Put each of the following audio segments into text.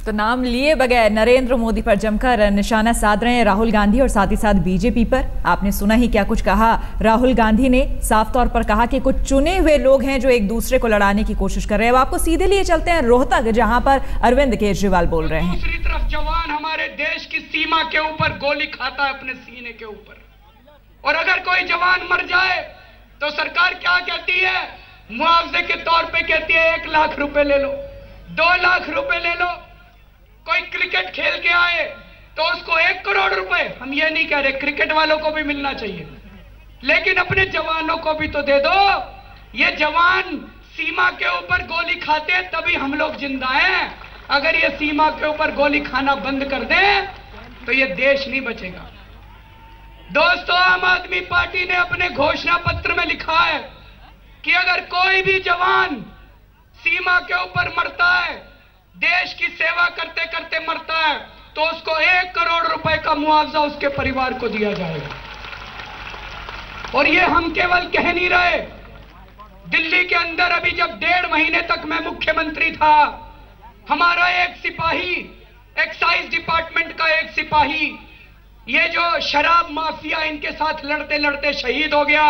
तो नाम लिए बगैर नरेंद्र मोदी पर जमकर निशाना साध रहे हैं राहुल गांधी और साथ ही साथ बीजेपी पर। आपने सुना ही क्या कुछ कहा राहुल गांधी ने। साफ तौर पर कहा कि कुछ चुने हुए लोग हैं जो एक दूसरे को लड़ाने की कोशिश कर रहे हैं। अब आपको सीधे लिए चलते हैं रोहतक, जहां पर अरविंद केजरीवाल बोल रहे हैं। दूसरी तरफ जवान हमारे देश की सीमा के ऊपर गोली खाता है अपने सीने के ऊपर, और अगर कोई जवान मर जाए तो सरकार क्या कहती है? मुआवजे के तौर पे कहती है 1 लाख रुपए ले लो, 2 लाख रुपए ले लो। कोई क्रिकेट खेल के आए तो उसको 1 करोड़ रुपए, हम ये नहीं कह रहे, क्रिकेट वालों को भी मिलना चाहिए, लेकिन अपने जवानों को भी तो दे दो। ये जवान सीमा के ऊपर गोली खाते हैं तभी हम लोग जिंदा हैं। अगर ये सीमा के ऊपर गोली खाना बंद कर दें तो ये देश नहीं बचेगा। दोस्तों, आम आदमी पार्टी ने अपने घोषणा पत्र में लिखा है कि अगर कोई भी जवान सीमा के ऊपर मरता है, देश की सेवा करते करते मरता है, तो उसको 1 करोड़ रुपए का मुआवजा उसके परिवार को दिया जाएगा। और ये हम केवल कह नहीं रहे, दिल्ली के अंदर अभी जब 1.5 महीने तक मैं मुख्यमंत्री था, हमारा एक सिपाही, एक्साइज डिपार्टमेंट का एक सिपाही, ये जो शराब माफिया इनके साथ लड़ते लड़ते शहीद हो गया,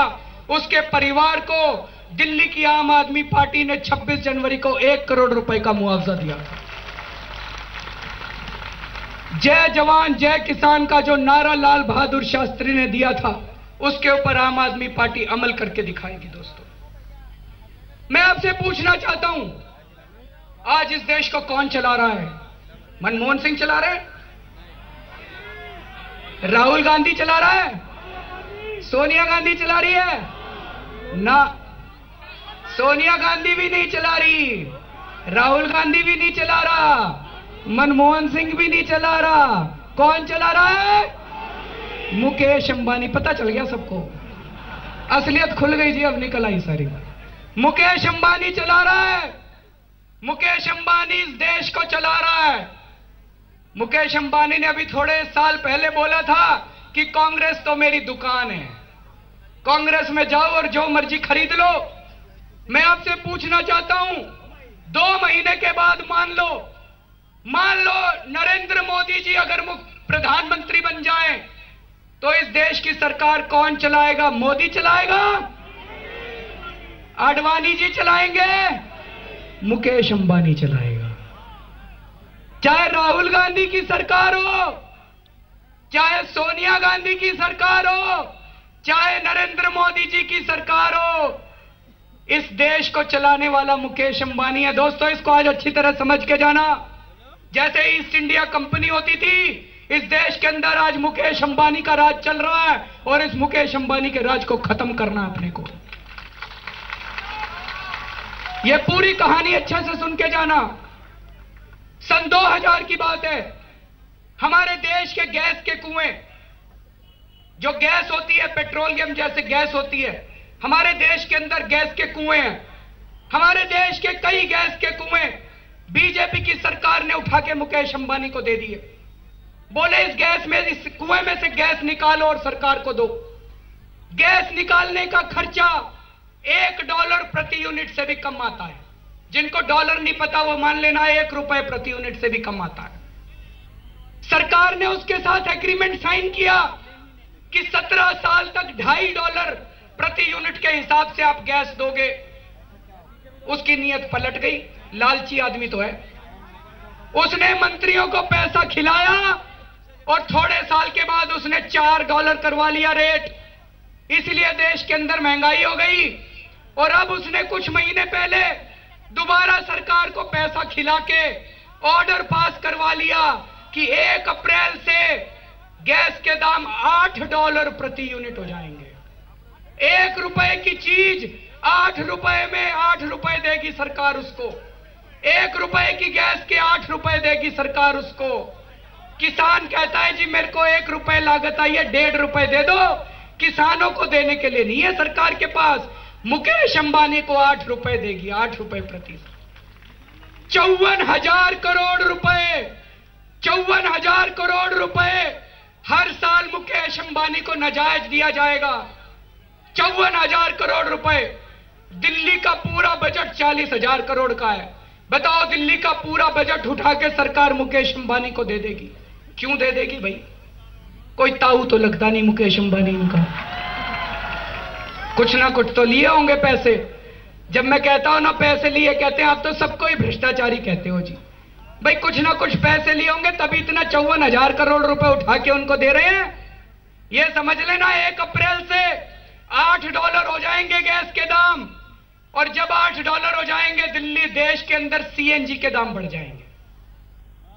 उसके परिवार को दिल्ली की आम आदमी पार्टी ने 26 जनवरी को 1 करोड़ रुपए का मुआवजा दिया था। जय जवान जय किसान का जो नारा लाल बहादुर शास्त्री ने दिया था, उसके ऊपर आम आदमी पार्टी अमल करके दिखाएगी। दोस्तों, मैं आपसे पूछना चाहता हूं, आज इस देश को कौन चला रहा है? मनमोहन सिंह चला रहे हैं? राहुल गांधी चला रहा है? सोनिया गांधी चला रही है? ना, सोनिया गांधी भी नहीं चला रही, राहुल गांधी भी नहीं चला रहा, मनमोहन सिंह भी नहीं चला रहा। कौन चला रहा है? मुकेश अंबानी। पता चल गया सबको, असलियत खुल गई जी, अब निकल आई सारी। मुकेश अंबानी चला रहा है। मुकेश अंबानी इस देश को चला रहा है। मुकेश अंबानी ने अभी थोड़े साल पहले बोला था कि कांग्रेस तो मेरी दुकान है, कांग्रेस में जाओ और जो मर्जी खरीद लो। मैं आपसे पूछना चाहता हूं, 2 महीने के बाद मान लो नरेंद्र मोदी जी अगर प्रधानमंत्री बन जाएं, तो इस देश की सरकार कौन चलाएगा? मोदी चलाएगा? आडवाणी जी चलाएंगे? मुकेश अंबानी चलाएगा। चाहे राहुल गांधी की सरकार हो, चाहे सोनिया गांधी की सरकार हो, चाहे नरेंद्र मोदी जी की सरकार हो, इस देश को चलाने वाला मुकेश अंबानी है। दोस्तों, इसको आज अच्छी तरह समझ के जाना। जैसे ईस्ट इंडिया कंपनी होती थी, इस देश के अंदर आज मुकेश अंबानी का राज चल रहा है, और इस मुकेश अंबानी के राज को खत्म करना अपने को। यह पूरी कहानी अच्छे से सुन के जाना। सन 2000 की बात है, हमारे देश के गैस के कुएं, जो गैस होती है पेट्रोलियम जैसे गैस होती है, हमारे देश के अंदर गैस के कुएं हैं। हमारे देश के कई गैस के कुएं बीजेपी की सरकार ने उठा के मुकेश अंबानी को दे दिए। बोले इस कुएं में से गैस निकालो और सरकार को दो। गैस निकालने का खर्चा $1 प्रति यूनिट से भी कम आता है। जिनको डॉलर नहीं पता वो मान लेना ₹1 प्रति यूनिट से भी कम आता है। सरकार ने उसके साथ एग्रीमेंट साइन किया कि 17 साल तक $2.5 प्रति यूनिट के हिसाब से आप गैस दोगे। उसकी नीयत पलट गई, लालची आदमी तो है। उसने मंत्रियों को पैसा खिलाया और थोड़े साल के बाद उसने $4 करवा लिया रेट। इसलिए देश के अंदर महंगाई हो गई। और अब उसने कुछ महीने पहले दोबारा सरकार को पैसा खिला के ऑर्डर पास करवा लिया कि 1 अप्रैल से गैस के दाम $8 प्रति यूनिट हो जाएंगे। ₹1 की चीज ₹8 में ₹8 देगी सरकार उसको। ₹1 की गैस के ₹8 देगी सरकार उसको। किसान कहता है जी मेरे को ₹1 लागत आई है, ₹1.5 दे दो। किसानों को देने के लिए नहीं है सरकार के पास। मुकेश अंबानी को ₹8 देगी, ₹8 प्रति। 54,000 करोड़ रुपए, 54,000 करोड़ रुपए हर साल मुकेश अंबानी को नाजायज दिया जाएगा। 54,000 करोड़ रुपए। दिल्ली का पूरा बजट 40,000 करोड़ का है। बताओ, दिल्ली का पूरा बजट उठा के सरकार मुकेश अंबानी को दे देगी। क्यों दे देगी भाई? कोई ताऊ तो लगता नहीं मुकेश अंबानी उनका, कुछ ना कुछ तो लिए होंगे पैसे। जब मैं कहता हूं ना पैसे लिए, कहते हैं आप तो सबको ही भ्रष्टाचारी कहते हो जी। भाई कुछ ना कुछ पैसे लिए होंगे, तभी इतना 54,000 करोड़ रुपए उठा के उनको दे रहे हैं। ये समझ लेना 1 अप्रैल से $8 हो जाएंगे गैस के दाम, और जब $8 हो जाएंगे दिल्ली देश के अंदर सीएनजी के दाम बढ़ जाएंगे।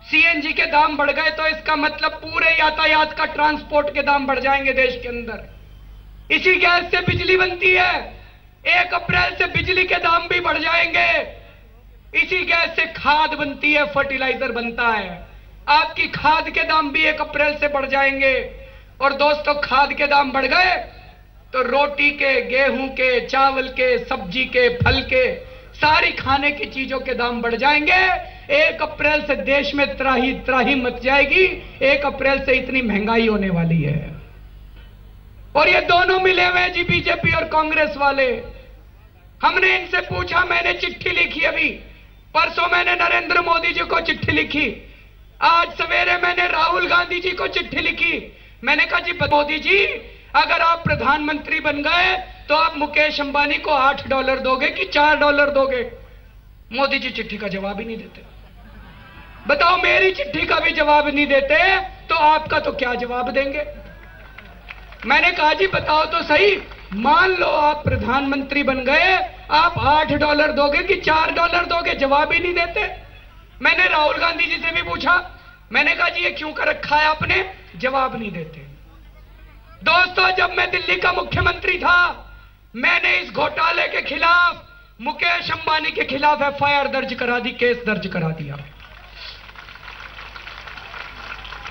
सीएनजी के दाम बढ़ गए तो इसका मतलब पूरे यातायात का, ट्रांसपोर्ट के दाम बढ़ जाएंगे देश के अंदर। इसी गैस से बिजली बनती है, 1 अप्रैल से बिजली के दाम भी बढ़ जाएंगे। इसी गैस से खाद बनती है, फर्टिलाइजर बनता है, आपकी खाद के दाम भी 1 अप्रैल से बढ़ जाएंगे। और दोस्तों, खाद के दाम बढ़ गए तो रोटी के, गेहूं के, चावल के, सब्जी के, फल के, सारी खाने की चीजों के दाम बढ़ जाएंगे। 1 अप्रैल से देश में त्राही मच जाएगी। 1 अप्रैल से इतनी महंगाई होने वाली है। और ये दोनों मिले हुए हैं जी, बीजेपी और कांग्रेस वाले। हमने इनसे पूछा, मैंने चिट्ठी लिखी, अभी परसों मैंने नरेंद्र मोदी जी को चिट्ठी लिखी, आज सवेरे मैंने राहुल गांधी जी को चिट्ठी लिखी। मैंने कहा जी मोदी जी, अगर आप प्रधानमंत्री बन गए तो आप मुकेश अंबानी को $8 दोगे कि $4 दोगे? मोदी जी चिट्ठी का जवाब ही नहीं देते। बताओ, मेरी चिट्ठी का भी जवाब नहीं देते तो आपका तो क्या जवाब देंगे? मैंने कहा जी बताओ तो सही, मान लो आप प्रधानमंत्री बन गए, आप $8 दोगे कि $4 दोगे? जवाब ही नहीं देते। मैंने राहुल गांधी जी से भी पूछा, मैंने कहा जी ये क्यों कर रखा है आपने? जवाब नहीं देते। दोस्तों, जब मैं दिल्ली का मुख्यमंत्री था, मैंने इस घोटाले के खिलाफ, मुकेश अंबानी के खिलाफ एफआईआर दर्ज करा दी, केस दर्ज करा दिया।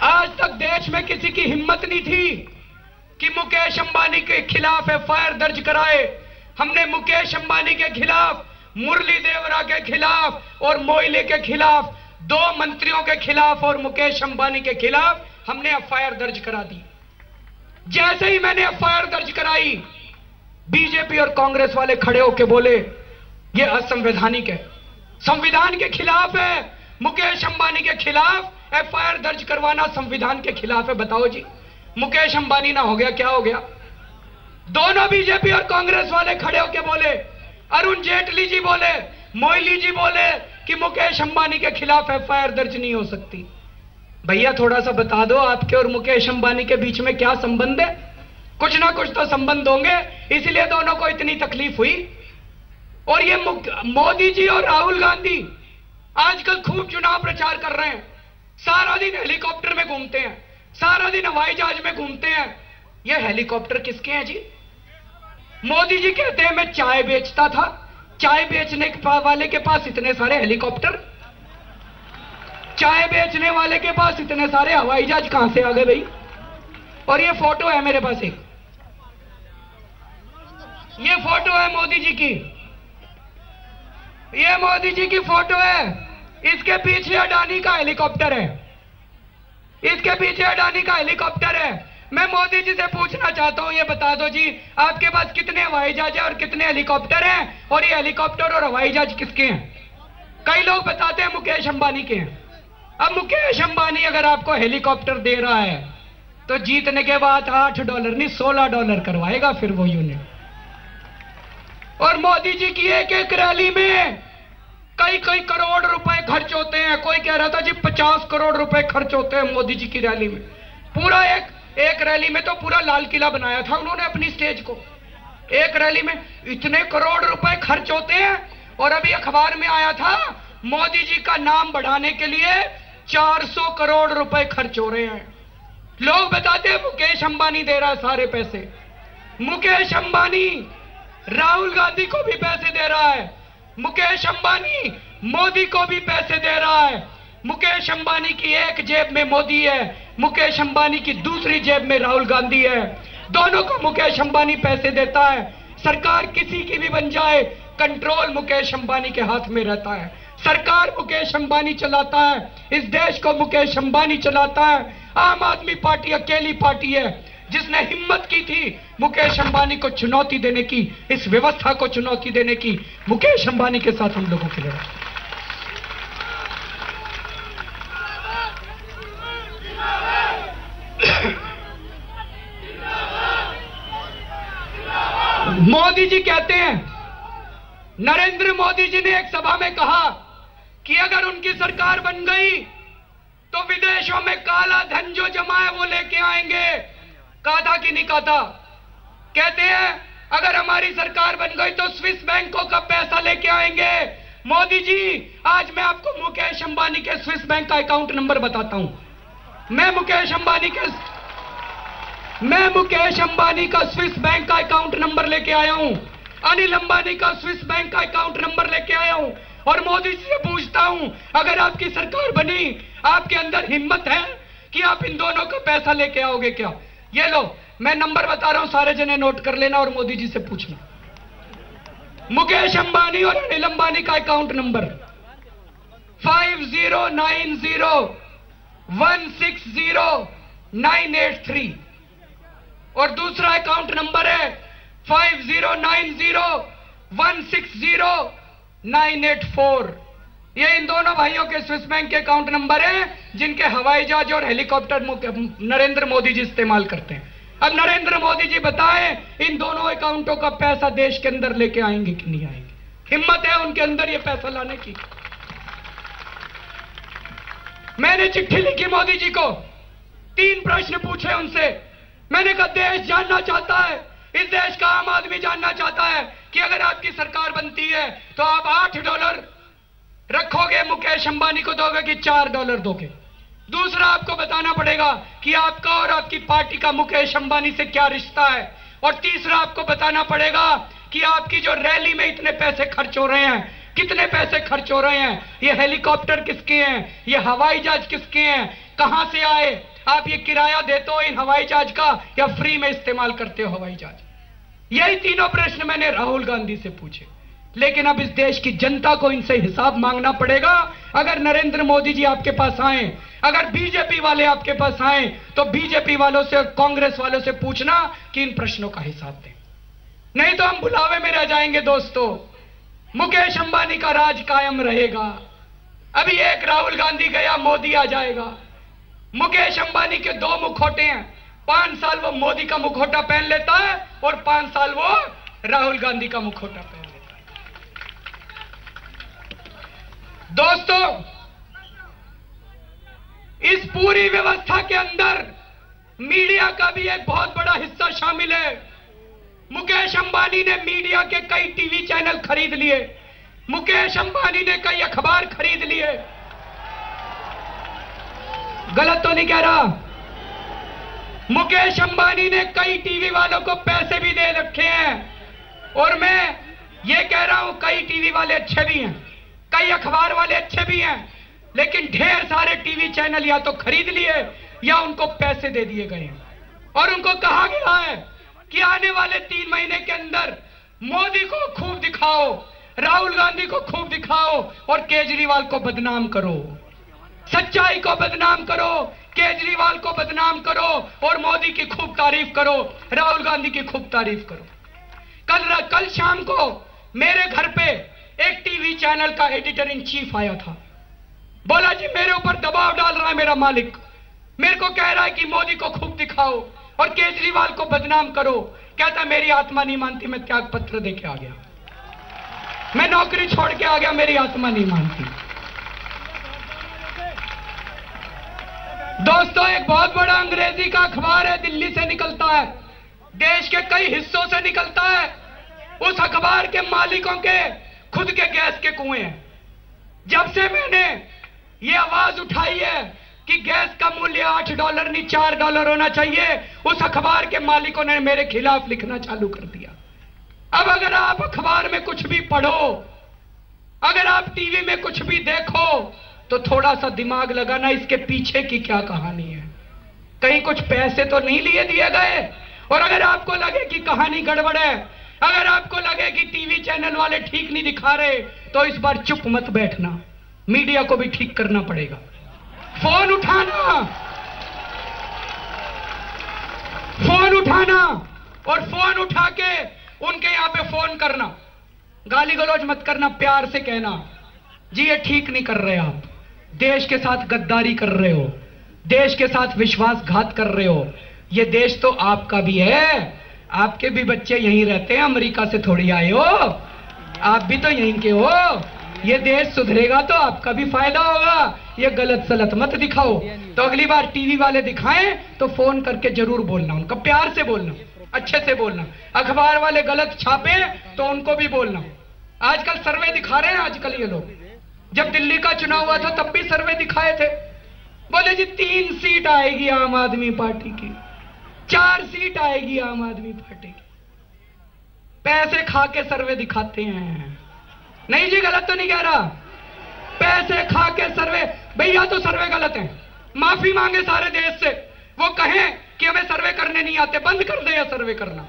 आज तक देश में किसी की हिम्मत नहीं थी कि मुकेश अंबानी के खिलाफ एफआईआर दर्ज कराए। हमने मुकेश अंबानी के खिलाफ, मुरली देवरा के खिलाफ और मोइले के खिलाफ, 2 मंत्रियों के खिलाफ और मुकेश अंबानी के खिलाफ हमने एफआईआर दर्ज करा दी। जैसे ही मैंने एफआईआर दर्ज कराई, बीजेपी और कांग्रेस वाले खड़े होकर बोले ये असंवैधानिक है, संविधान के खिलाफ है। मुकेश अंबानी के खिलाफ एफआईआर दर्ज करवाना संविधान के खिलाफ है। बताओ जी, मुकेश अंबानी ना हो गया, क्या हो गया? दोनों बीजेपी और कांग्रेस वाले खड़े होकर बोले, अरुण जेटली जी बोले, मोइली जी बोले कि मुकेश अंबानी के खिलाफ एफआईआर दर्ज नहीं हो सकती। भैया थोड़ा सा बता दो, आपके और मुकेश अंबानी के बीच में क्या संबंध है? कुछ ना कुछ तो संबंध होंगे, इसलिए दोनों को इतनी तकलीफ हुई। और ये मोदी जी और राहुल गांधी आजकल खूब चुनाव प्रचार कर रहे हैं, सारा दिन हेलीकॉप्टर में घूमते हैं, सारा दिन हवाई जहाज में घूमते हैं। ये हेलीकॉप्टर किसके हैं जी? मोदी जी कहते हैं मैं चाय बेचता था, चाय बेचने वाले के पास इतने सारे हेलीकॉप्टर, चाय बेचने वाले के पास इतने सारे हवाई जहाज कहां से आ गए भाई? और ये फोटो है मेरे पास एक, ये फोटो है मोदी जी की, ये मोदी जी की फोटो है। इसके पीछे अडानी का हेलीकॉप्टर है, इसके पीछे अडानी का हेलीकॉप्टर है। मैं मोदी जी से पूछना चाहता हूं, ये बता दो जी, आपके पास कितने हवाई जहाज है और कितने हेलीकॉप्टर हैं? और ये हेलीकॉप्टर और हवाई जहाज किसके हैं? कई लोग बताते हैं मुकेश अंबानी के हैं। अब मुकेश अंबानी अगर आपको हेलीकॉप्टर दे रहा है तो जीतने के बाद $8 नहीं $16 करवाएगा फिर वो यूनिट। और मोदी जी की एक एक रैली में कई कई करोड़ रुपए खर्च होते हैं। कोई कह रहा था जी 50 करोड़ रुपए खर्च होते हैं मोदी जी की रैली में। पूरा एक रैली में तो पूरा लाल किला बनाया था उन्होंने अपनी स्टेज को। एक रैली में इतने करोड़ रुपए खर्च होते हैं। और अभी अखबार में आया था मोदी जी का नाम बढ़ाने के लिए 400 करोड़ रुपए खर्च हो रहे हैं। लोग बताते हैं मुकेश अंबानी दे रहा है सारे पैसे। मुकेश अंबानी राहुल गांधी को भी पैसे दे रहा है, मुकेश अंबानी मोदी को भी पैसे दे रहा है। मुकेश अंबानी की एक जेब में मोदी है, मुकेश अंबानी की दूसरी जेब में राहुल गांधी है। दोनों को मुकेश अंबानी पैसे देता है। सरकार किसी की भी बन जाए, कंट्रोल मुकेश अंबानी के हाथ में रहता है। सरकार मुकेश अंबानी चलाता है, इस देश को मुकेश अंबानी चलाता है। आम आदमी पार्टी अकेली पार्टी है जिसने हिम्मत की थी मुकेश अंबानी को चुनौती देने की, इस व्यवस्था को चुनौती देने की। मुकेश अंबानी के साथ हम लोगों की लड़ाई। मोदी जी कहते हैं, नरेंद्र मोदी जी ने एक सभा में कहा कि अगर उनकी सरकार बन गई तो विदेशों में काला धन जो जमा है वो लेके आएंगे। कहा था कि नहीं कहा था? कहते हैं अगर हमारी सरकार बन गई तो स्विस बैंकों का पैसा लेके आएंगे। मोदी जी, आज मैं आपको मुकेश अंबानी के स्विस बैंक का अकाउंट नंबर बताता हूं। मैं मुकेश अंबानी का स्विस बैंक का अकाउंट नंबर लेके आया हूं। अनिल अंबानी का स्विस बैंक का अकाउंट नंबर लेके आया हूं और मोदी जी से पूछता हूं, अगर आपकी सरकार बनी, आपके अंदर हिम्मत है कि आप इन दोनों का पैसा लेके आओगे क्या? ये लो, मैं नंबर बता रहा हूं, सारे जने नोट कर लेना और मोदी जी से पूछना। मुकेश अंबानी और अनिल अंबानी का अकाउंट नंबर 5090160983 और दूसरा अकाउंट नंबर है 5090160984। ये इन दोनों भाइयों के स्विस बैंक के अकाउंट नंबर हैं जिनके हवाई जहाज और हेलीकॉप्टर नरेंद्र मोदी जी इस्तेमाल करते हैं। अब नरेंद्र मोदी जी बताएं, इन दोनों अकाउंटों का पैसा देश के अंदर लेके आएंगे कि नहीं आएंगे? हिम्मत है उनके अंदर ये पैसा लाने की? मैंने चिट्ठी लिखी मोदी जी को, 3 प्रश्न पूछे उनसे। मैंने कहा देश जानना चाहता है, इस देश का आम आदमी जानना चाहता है कि अगर आपकी सरकार बनती है तो आप $8 रखोगे, मुकेश अंबानी को दोगे कि $4 दोगे? दूसरा, आपको बताना पड़ेगा कि आपका और आपकी पार्टी का मुकेश अंबानी से क्या रिश्ता है। और तीसरा, आपको बताना पड़ेगा कि आपकी जो रैली में इतने पैसे खर्च हो रहे हैं, कितने पैसे खर्च हो रहे हैं, ये हेलीकॉप्टर किसके हैं, ये हवाई जहाज किसके हैं, कहां से आए, आप ये किराया देते हो इन हवाई जहाज का या फ्री में इस्तेमाल करते हो हवाई जहाज? यही तीनों प्रश्न मैंने राहुल गांधी से पूछे। लेकिन अब इस देश की जनता को इनसे हिसाब मांगना पड़ेगा। अगर नरेंद्र मोदी जी आपके पास आए, अगर बीजेपी वाले आपके पास आए, तो बीजेपी वालों से और कांग्रेस वालों से पूछना कि इन प्रश्नों का हिसाब दें, नहीं तो हम बुलावे में रह जाएंगे। दोस्तों, मुकेश अंबानी का राज कायम रहेगा। अभी एक राहुल गांधी गया, मोदी आ जाएगा। मुकेश अंबानी के 2 मुखौटे हैं, 5 साल वो मोदी का मुखौटा पहन लेता है और 5 साल वो राहुल गांधी का मुखौटा पहन लेता है। दोस्तों, इस पूरी व्यवस्था के अंदर मीडिया का भी एक बहुत बड़ा हिस्सा शामिल है। मुकेश अंबानी ने मीडिया के कई टीवी चैनल खरीद लिए, मुकेश अंबानी ने कई अखबार खरीद लिए। गलत तो नहीं कह रहा? मुकेश अंबानी ने कई टीवी वालों को पैसे भी दे रखे हैं। और मैं ये कह रहा हूं, कई टीवी वाले अच्छे भी हैं, कई अखबार वाले अच्छे भी हैं, लेकिन ढेर सारे टीवी चैनल या तो खरीद लिए या उनको पैसे दे दिए गए हैं। और उनको कहा गया है कि आने वाले 3 महीने के अंदर मोदी को खूब दिखाओ, राहुल गांधी को खूब दिखाओ और केजरीवाल को बदनाम करो, सच्चाई को बदनाम करो, केजरीवाल को बदनाम करो और मोदी की खूब तारीफ करो, राहुल गांधी की खूब तारीफ करो। कल शाम को मेरे घर पे एक टीवी चैनल का एडिटर इन चीफ आया था। बोला जी मेरे ऊपर दबाव डाल रहा है मेरा मालिक, मेरे को कह रहा है कि मोदी को खूब दिखाओ और केजरीवाल को बदनाम करो। कहता मेरी आत्मा नहीं मानती, मैं त्याग पत्र देके आ गया, मैं नौकरी छोड़ के आ गया, मेरी आत्मा नहीं मानती। दोस्तों, एक बहुत बड़ा अंग्रेजी का अखबार है, दिल्ली से निकलता है, देश के कई हिस्सों से निकलता है। उस अखबार के मालिकों के खुद के गैस के कुएं हैं। जब से मैंने ये आवाज उठाई है कि गैस का मूल्य $8 नहीं $4 होना चाहिए, उस अखबार के मालिकों ने मेरे खिलाफ लिखना चालू कर दिया। अब अगर आप अखबार में कुछ भी पढ़ो, अगर आप टीवी में कुछ भी देखो, तो थोड़ा सा दिमाग लगाना इसके पीछे की क्या कहानी है। कहीं कुछ पैसे तो नहीं लिए दिए गए। और अगर आपको लगे कि कहानी गड़बड़ है, अगर आपको लगे कि टीवी चैनल वाले ठीक नहीं दिखा रहे, तो इस बार चुप मत बैठना, मीडिया को भी ठीक करना पड़ेगा। फोन उठाना और फोन उठा के उनके यहां पे फोन करना, गाली गलौज मत करना, प्यार से कहना जी ये ठीक नहीं कर रहे, आप देश के साथ गद्दारी कर रहे हो, देश के साथ विश्वासघात कर रहे हो, ये देश तो आपका भी है, आपके भी बच्चे यहीं रहते हैं, अमेरिका से थोड़ी आए हो, आप भी तो यहीं के हो। ये देश सुधरेगा तो आपका भी फायदा होगा। ये गलत सलत मत दिखाओ। तो अगली बार टीवी वाले दिखाएं तो फोन करके जरूर बोलना, उनका प्यार से बोलना, अच्छे से बोलना। अखबार वाले गलत छापे तो उनको भी बोलना। आजकल सर्वे दिखा रहे हैं आजकल ये लोग। जब दिल्ली का चुनाव हुआ था तब भी सर्वे दिखाए थे, बोले जी 3 सीट आएगी आम आदमी पार्टी की, 4 सीट आएगी आम आदमी पार्टी की। पैसे खा के सर्वे दिखाते हैं। नहीं जी, गलत तो नहीं कह रहा। पैसे खा के सर्वे, भैया तो सर्वे गलत है, माफी मांगे सारे देश से। वो कहें कि हमें सर्वे करने नहीं आते, बंद कर दे सर्वे करना,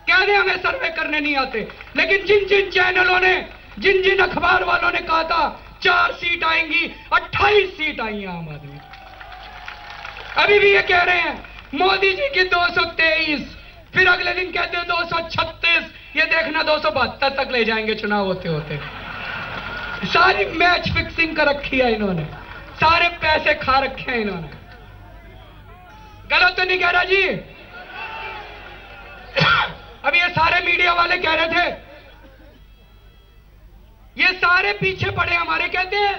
कह दे हमें सर्वे करने नहीं आते। लेकिन जिन जिन चैनलों ने, जिन जिन अखबार वालों ने कहा था 4 सीट आएंगी, 28 सीट आई आम आदमी। अभी भी ये कह रहे हैं मोदी जी की 223, फिर अगले दिन कहते हैं 236, ये देखना 272 तक ले जाएंगे चुनाव होते होते। सारी मैच फिक्सिंग कर रखी है इन्होंने, सारे पैसे खा रखे हैं इन्होंने। गलत तो नहीं कह रहा जी। अब ये सारे मीडिया वाले कह रहे थे, ये सारे पीछे पड़े हमारे, कहते हैं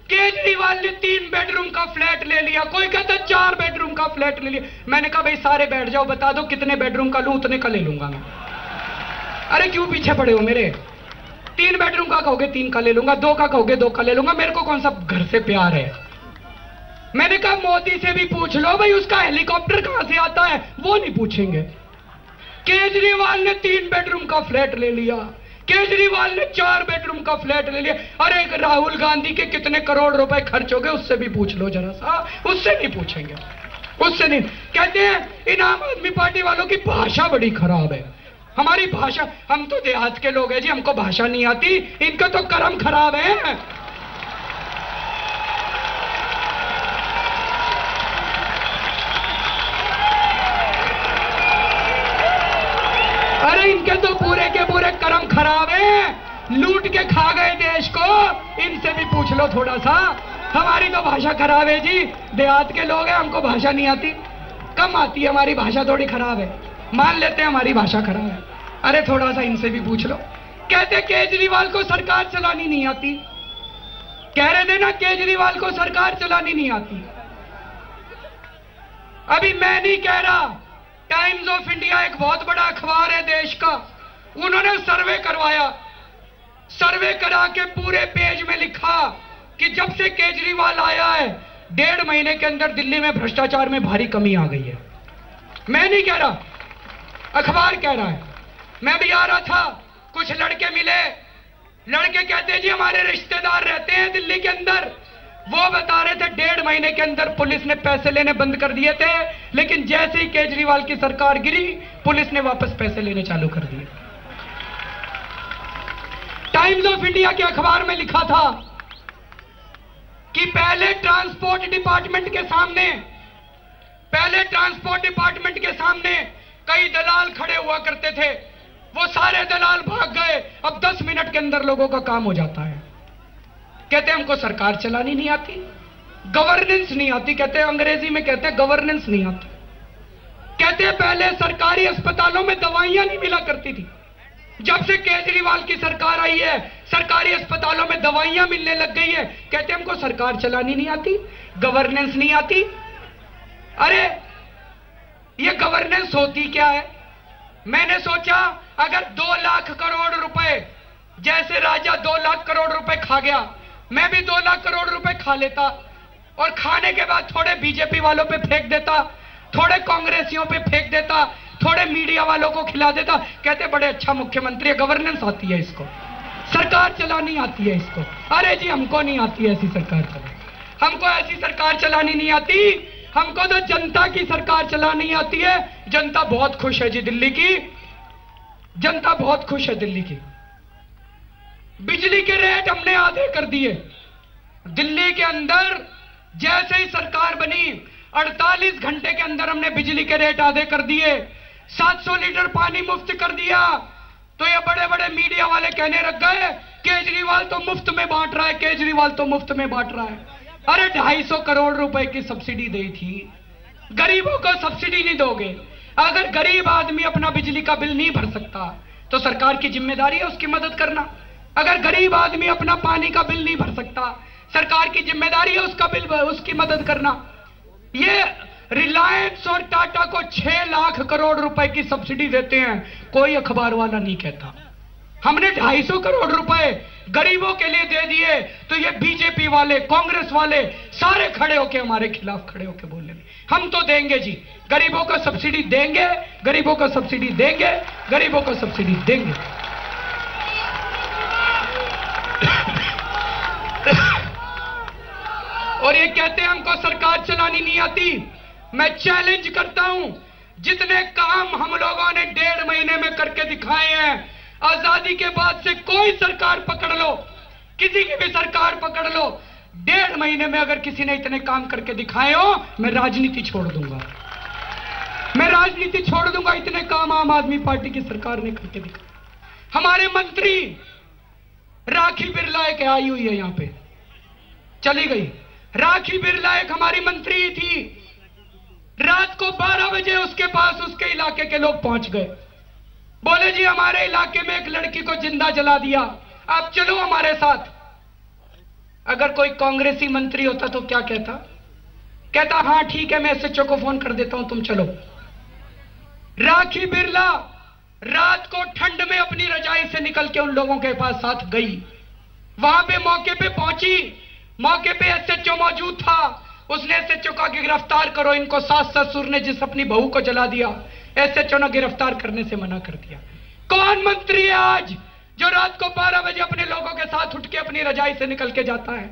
केजरीवाल ने 3 बेडरूम का फ्लैट ले लिया, कोई कहता 4 बेडरूम का फ्लैट ले लिया। मैंने कहा भाई सारे बैठ जाओ, बता दो कितने बेडरूम का लूं, उतने का ले लूंगा मैं। अरे क्यों पीछे पड़े हो मेरे? 3 बेडरूम का कहोगे 3 का ले लूंगा, 2 का कहोगे 2 का ले लूंगा। मेरे को कौन सा घर से प्यार है? मैंने कहा मोदी से भी पूछ लो भाई उसका हेलीकॉप्टर कहां से आता है, वो नहीं पूछेंगे। केजरीवाल ने 3 बेडरूम का फ्लैट ले लिया, केजरीवाल ने 4 बेडरूम का फ्लैट ले लिया। अरे एक राहुल गांधी के कितने करोड़ रुपए खर्च हो गए, उससे भी पूछ लो जरा सा, उससे नहीं पूछेंगे, उससे नहीं। कहते हैं इन आम आदमी पार्टी वालों की भाषा बड़ी खराब है। हमारी भाषा, हम तो देहात के लोग हैं जी, हमको भाषा नहीं आती, इनका तो कर्म खराब है। अरे इनके तो पूरे के पूरे कर्म खराब है, लूट के खा गए देश को। इनसे भी पूछ लो थोड़ा सा। हमारी तो भाषा खराब है जी, देहात के लोग हैं, हमको भाषा नहीं आती, कम आती है, हमारी भाषा थोड़ी खराब है, मान लेते हैं हमारी भाषा खराब है। अरे थोड़ा सा इनसे भी पूछ लो। कहते केजरीवाल को सरकार चलानी नहीं आती, कह रहे थे ना केजरीवाल को सरकार चलानी नहीं आती। अभी मैं नहीं कह रहा, टाइम्स ऑफ इंडिया एक बहुत बड़ा अखबार है देश का, उन्होंने सर्वे करवाया, सर्वे करा के पूरे पेज में लिखा कि जब से केजरीवाल आया है 1.5 महीने के अंदर दिल्ली में भ्रष्टाचार में भारी कमी आ गई है। मैं नहीं कह रहा, अखबार कह रहा है। मैं भी आ रहा था, कुछ लड़के मिले, लड़के कहते जी हमारे रिश्तेदार रहते हैं दिल्ली के अंदर, वो बता रहे थे 1.5 महीने के अंदर पुलिस ने पैसे लेने बंद कर दिए थे, लेकिन जैसे ही केजरीवाल की सरकार गिरी पुलिस ने वापस पैसे लेने चालू कर दिए। टाइम्स ऑफ इंडिया के अखबार में लिखा था कि पहले ट्रांसपोर्ट डिपार्टमेंट के सामने कई दलाल खड़े हुआ करते थे, वो सारे दलाल भाग गए, अब 10 मिनट के अंदर लोगों का काम हो जाता है। कहते हैं हमको सरकार चलानी नहीं आती, गवर्नेंस नहीं आती, कहते हैं अंग्रेजी में कहते हैं गवर्नेंस नहीं आती। कहते हैं पहले सरकारी अस्पतालों में दवाइयां नहीं मिला करती थी, जब से केजरीवाल की सरकार आई है सरकारी अस्पतालों में दवाइयां मिलने लग गई है। कहते हैं हमको सरकार चलानी नहीं आती, गवर्नेंस नहीं आती। अरे ये गवर्नेंस होती क्या है? मैंने सोचा अगर 2 लाख करोड़ रुपए, जैसे राजा 2 लाख करोड़ रुपए खा गया, मैं भी 2 लाख करोड़ रुपए खा लेता और खाने के बाद थोड़े बीजेपी वालों पे फेंक देता, थोड़े कांग्रेसियों पे फेंक देता, थोड़े मीडिया वालों को खिला देता। कहते बड़े अच्छा मुख्यमंत्री है, गवर्नेंस आती है इसको, सरकार चलानी आती है इसको। अरे जी हमको नहीं आती ऐसी सरकार चलानी, हमको ऐसी सरकार चलानी नहीं आती, हमको तो जनता की सरकार चलानी आती है। जनता बहुत खुश है जी दिल्ली की, जनता बहुत खुश है दिल्ली की। बिजली के रेट हमने आधे कर दिए दिल्ली के अंदर, जैसे ही सरकार बनी 48 घंटे के अंदर हमने बिजली के रेट आधे कर दिए, 700 लीटर पानी मुफ्त कर दिया। तो ये बड़े बड़े मीडिया वाले कहने लग गए केजरीवाल तो मुफ्त में बांट रहा है, केजरीवाल तो मुफ्त में बांट रहा है। अरे 250 करोड़ रुपए की सब्सिडी दी थी, गरीबों को सब्सिडी नहीं दोगे, अगर गरीब आदमी अपना बिजली का बिल नहीं भर सकता तो सरकार की जिम्मेदारी है उसकी मदद करना। अगर गरीब आदमी अपना पानी का बिल नहीं भर सकता, सरकार की जिम्मेदारी है उसकी मदद करना। ये रिलायंस और टाटा को 6 लाख करोड़ रुपए की सब्सिडी देते हैं, कोई अखबार वाला नहीं कहता। हमने 250 करोड़ रुपए गरीबों के लिए दे दिए, तो ये बीजेपी वाले, कांग्रेस वाले सारे खड़े होके हमारे खिलाफ खड़े होके बोल रहे हम तो देंगे जी, गरीबों को सब्सिडी देंगे, गरीबों को सब्सिडी देंगे, गरीबों को सब्सिडी देंगे। और ये कहते हैं हमको सरकार चलानी नहीं आती। मैं चैलेंज करता हूं, जितने काम हम लोगों ने 1.5 महीने में करके दिखाए हैं, आजादी के बाद से कोई सरकार पकड़ लो, किसी की भी सरकार पकड़ लो, 1.5 महीने में अगर किसी ने इतने काम करके दिखाए हो, मैं राजनीति छोड़ दूंगा। मैं राजनीति छोड़ दूंगा। इतने काम आम आदमी पार्टी की सरकार ने करके दिखाए। हमारे मंत्री राखी बिरला एक आई हुई है, यहां पे चली गई। राखी बिरला एक हमारी मंत्री थी। रात को 12 बजे उसके पास उसके इलाके के लोग पहुंच गए, बोले जी हमारे इलाके में एक लड़की को जिंदा जला दिया, आप चलो हमारे साथ। अगर कोई कांग्रेसी मंत्री होता तो क्या कहता? कहता हां ठीक है, मैं एसएचओ को फोन कर देता हूं, तुम चलो। राखी बिरला रात को ठंड में अपनी रजाई से निकल के उन लोगों के पास साथ गई। वहां पे मौके पे पहुंची, मौके पे एसएचओ मौजूद था। उसने एसएचओ को गिरफ्तार करो, इनको सास ससुर ने जिस अपनी बहू को जला दिया, एसएचओ ने गिरफ्तार करने से मना कर दिया। कौन मंत्री है आज जो रात को 12 बजे अपने लोगों के साथ उठ के अपनी रजाई से निकल के जाता है?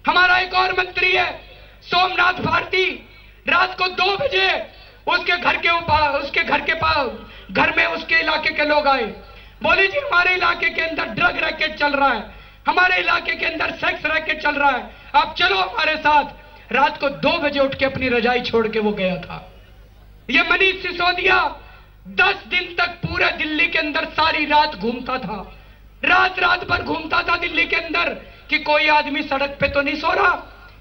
हमारा एक और मंत्री है सोमनाथ भारती। रात को 2 बजे उसके घर में उसके इलाके के लोग आए, बोले जी हमारे इलाके के अंदर ड्रग रैकेट चल रहा है, हमारे इलाके के अंदर सेक्स रैकेट चल रहा है, आप चलो हमारे साथ। रात को 2 बजे उठ के अपनी रजाई छोड़ के वो गया था। ये मनीष सिसोदिया 10 दिन तक पूरे दिल्ली के अंदर सारी रात घूमता था, रात भर घूमता था दिल्ली के अंदर कि कोई आदमी सड़क पे तो नहीं सो रहा।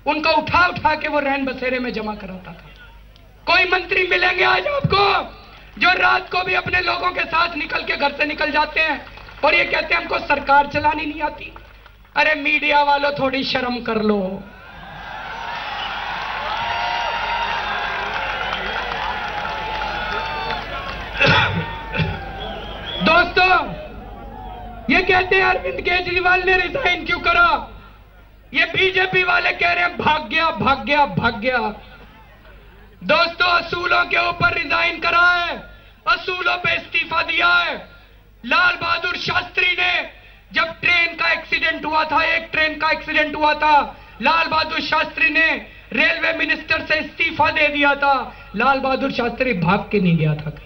उनको उठा उठा के वो रैन बसेरे में जमा कराता था। कोई मंत्री मिलेंगे आज आपको जो रात को भी अपने लोगों के साथ निकल के घर से निकल जाते हैं और ये कहते हैं हमको सरकार चलानी नहीं आती? अरे मीडिया वालों थोड़ी शर्म कर लो। दोस्तों, ये कहते हैं अरविंद केजरीवाल ने रिजाइन क्यों करा? ये बीजेपी वाले कह रहे हैं भाग गया भाग गया भाग गया। दोस्तों, असूलों के ऊपर रिजाइन करा है, असूलों पे इस्तीफा दिया है। लाल बहादुर शास्त्री ने जब ट्रेन का एक्सीडेंट हुआ था, एक ट्रेन का एक्सीडेंट हुआ था, लाल बहादुर शास्त्री ने रेलवे मिनिस्टर से इस्तीफा दे दिया था। लाल बहादुर शास्त्री भाग के नहीं गया था,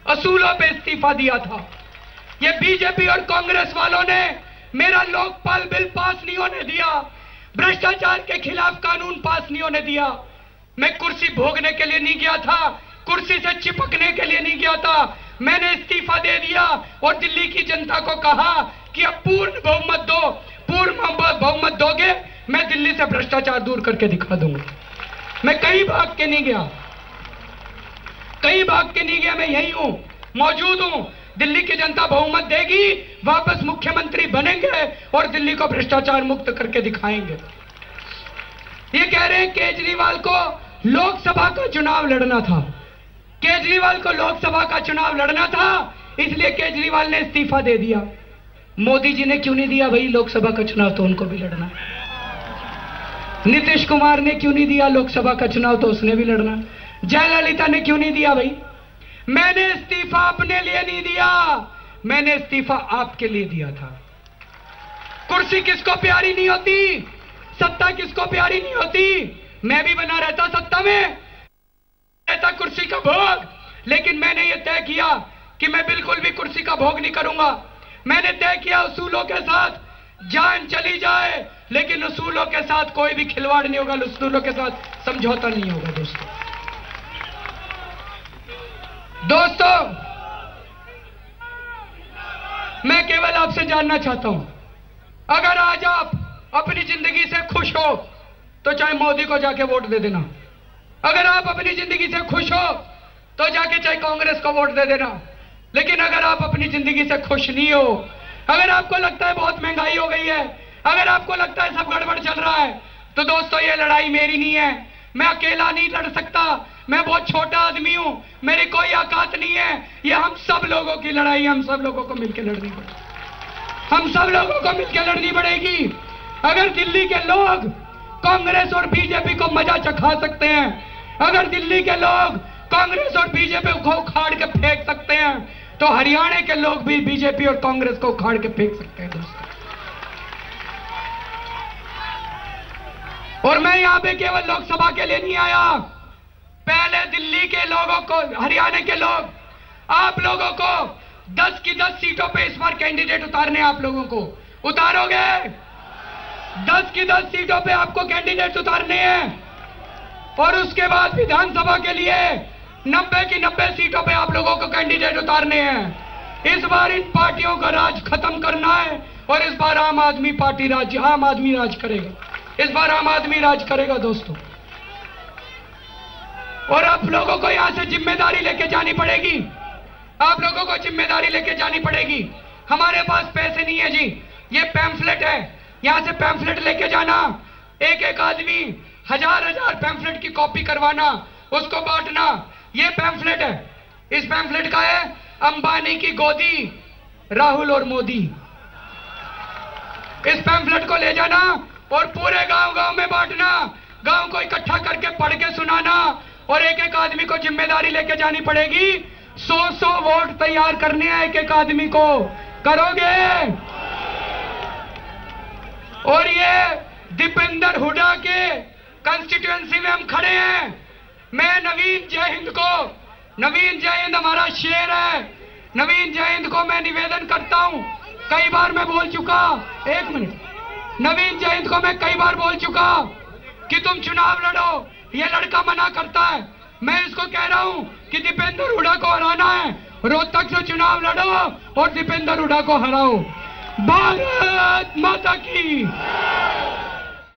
असूलों पे इस्तीफा दिया था। ये बीजेपी और कांग्रेस वालों ने मेरा लोकपाल बिल पास नहीं होने दिया, भ्रष्टाचार के खिलाफ कानून पास नहीं होने दिया। मैं कुर्सी भोगने के लिए नहीं गया था, कुर्सी से चिपकने के लिए नहीं गया था। मैंने इस्तीफा दे दिया और दिल्ली की जनता को कहा कि अब पूर्ण बहुमत दो। पूर्ण बहुमत दोगे, मैं दिल्ली से भ्रष्टाचार दूर करके दिखा दूंगा। मैं कहीं भाग के नहीं गया, कहीं भाग के नहीं गया, मैं यही हूं, मौजूद हूं। दिल्ली की जनता बहुमत देगी, वापस मुख्यमंत्री बनेंगे और दिल्ली को भ्रष्टाचार मुक्त करके दिखाएंगे। ये कह रहे हैं केजरीवाल को लोकसभा का चुनाव लड़ना था, केजरीवाल को लोकसभा का चुनाव लड़ना था, इसलिए केजरीवाल ने इस्तीफा दे दिया। मोदी जी ने क्यों नहीं दिया भाई लोकसभा का चुनाव? तो उनको भी लड़ना है। नीतीश कुमार ने क्यों नहीं दिया लोकसभा का चुनाव? तो उसने भी लड़ना है। जयललिता ने क्यों नहीं दिया भाई? मैंने इस्तीफा अपने लिए नहीं दिया, मैंने इस्तीफा आपके लिए दिया था। कुर्सी किसको प्यारी नहीं होती? सत्ता किसको प्यारी नहीं होती? मैं भी बना रहता सत्ता में, रहता कुर्सी का भोग, लेकिन मैंने यह तय किया कि मैं बिल्कुल भी कुर्सी का भोग नहीं करूंगा। मैंने तय किया उसूलों के साथ जान चली जाए, लेकिन उसूलों के साथ कोई भी खिलवाड़ नहीं होगा, उसूलों के साथ समझौता नहीं होगा। दोस्तों, मैं केवल आपसे जानना चाहता हूं, अगर आज आप अपनी जिंदगी से खुश हो तो चाहे मोदी को जाके वोट दे देना। अगर आप अपनी जिंदगी से खुश हो तो जाके चाहे कांग्रेस को वोट दे देना। लेकिन अगर आप अपनी जिंदगी से खुश नहीं हो, अगर आपको लगता है बहुत महंगाई हो गई है, अगर आपको लगता है सब गड़बड़ चल रहा है, तो दोस्तों ये लड़ाई मेरी नहीं है, मैं अकेला नहीं लड़ सकता, मैं बहुत छोटा आदमी हूं, मेरी कोई औकात नहीं है, ये हम सब लोगों की लड़ाई, हम सब लोगों को मिलकर लड़नी पड़ेगी, हम सब लोगों को मिलकर लड़नी पड़ेगी। अगर दिल्ली के लोग कांग्रेस और बीजेपी को मजा चखा सकते हैं, अगर दिल्ली के लोग कांग्रेस और बीजेपी को उखाड़ के फेंक सकते हैं, तो हरियाणा के लोग भी बीजेपी और कांग्रेस को उखाड़ के फेंक सकते हैं दोस्तों। और मैं यहां पे केवल लोकसभा के लिए नहीं आया, पहले दिल्ली के लोगों को, हरियाणा के लोग, आप लोगों को 10 की 10 सीटों पे इस बार कैंडिडेट उतारने, आप लोगों को उतारोगे? 10 की 10 सीटों पे आपको कैंडिडेट उतारने हैं। और उसके बाद विधानसभा के लिए 90 की 90 सीटों पे आप लोगों को कैंडिडेट उतारने हैं। इस बार इन पार्टियों का राज खत्म करना है और इस बार आम आदमी पार्टी राज, आम आदमी राज करेगा, इस बार आम आदमी राज करेगा दोस्तों। और आप लोगों को यहां से जिम्मेदारी लेके जानी पड़ेगी, आप लोगों को जिम्मेदारी लेके जानी पड़ेगी। हमारे पास पैसे नहीं है जी, ये पैम्फलेट है, यहां से पैम्फलेट लेके जाना, एक एक आदमी 1000 पैम्फलेट की कॉपी करवाना, उसको बांटना। ये पैम्फलेट है, इस पैम्फलेट का है अंबानी की गोदी, राहुल और मोदी। इस पैम्फलेट को ले जाना और पूरे गांव-गांव में बांटना, गांव को इकट्ठा करके पढ़ के सुनाना, और एक एक आदमी को जिम्मेदारी लेके जानी पड़ेगी। 100 वोट तैयार करने हैं एक एक आदमी को, करोगे? और ये दीपेंद्र हुड्डा के कंस्टिट्यूएंसी में हम खड़े हैं। मैं नवीन जयहिंद को, नवीन जयहिंद हमारा शेर है, नवीन जयहिंद को मैं निवेदन करता हूं, कई बार मैं बोल चुका, एक मिनट, नवीन जयहिंद को मैं कई बार बोल चुका कि तुम चुनाव लड़ो, ये लड़का मना करता है। मैं इसको कह रहा हूं कि दीपेंद्र हुड्डा को हराना है, रोहतक से चुनाव लड़ो और दीपेंद्र हुड्डा को हराओ। भारत माता की